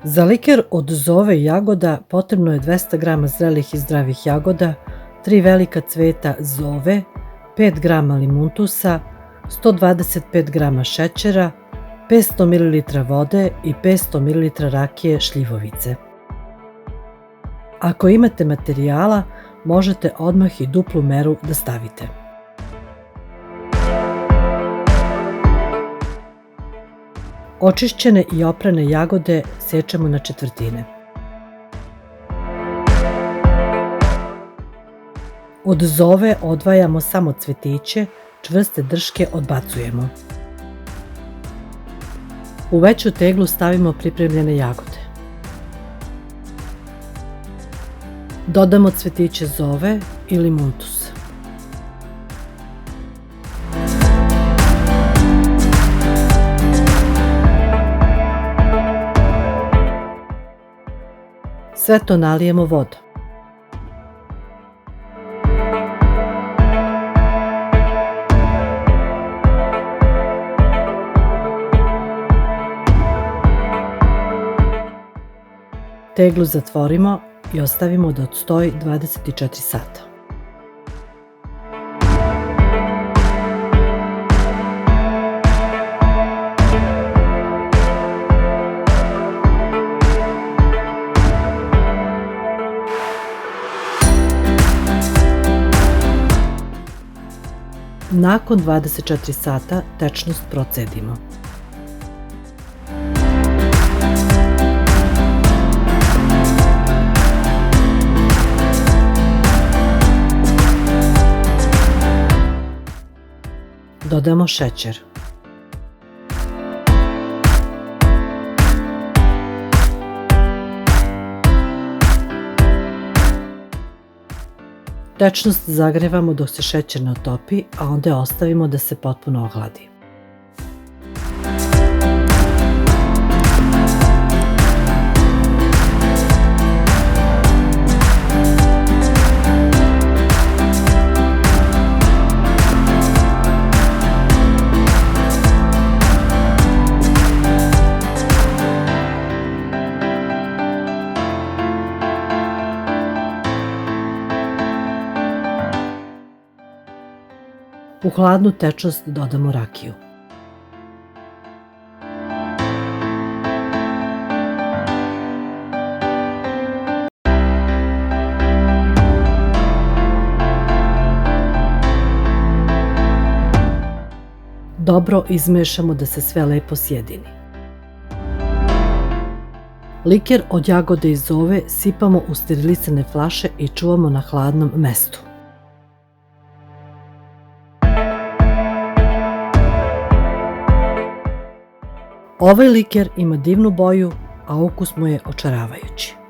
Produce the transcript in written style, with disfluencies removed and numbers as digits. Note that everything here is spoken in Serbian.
Za liker od zove i jagoda potrebno je 200 g zrelih i zdravih jagoda, 3 velika cveta zove, 5 g limuntusa, 125 g šećera, 500 ml vode i 500 ml rakije šljivovice. Ako imate materijala, možete odmah i duplu meru da stavite. Očišćene i oprane jagode sečemo na četvrtine. Od zove odvajamo samo cvetiće, čvrste drške odbacujemo. U veću teglu stavimo pripremljene jagode. Dodamo cvetiće zove i limuntus. Sve to nalijemo vodom. Teglu zatvorimo i ostavimo da odstoji 24 sata. Nakon 24 sata tečnost procedimo. Dodamo šećer. Tečnost zagrevamo dok se šećer ne otopi, a onda je ostavimo da se potpuno ohladi. U hladnu tečnost dodamo rakiju. Dobro izmešamo da se sve lepo sjedini. Liker od jagode i zove sipamo u sterilisane flaše i čuvamo na hladnom mestu. Ovaj liker ima divnu boju, a ukus mu je očaravajući.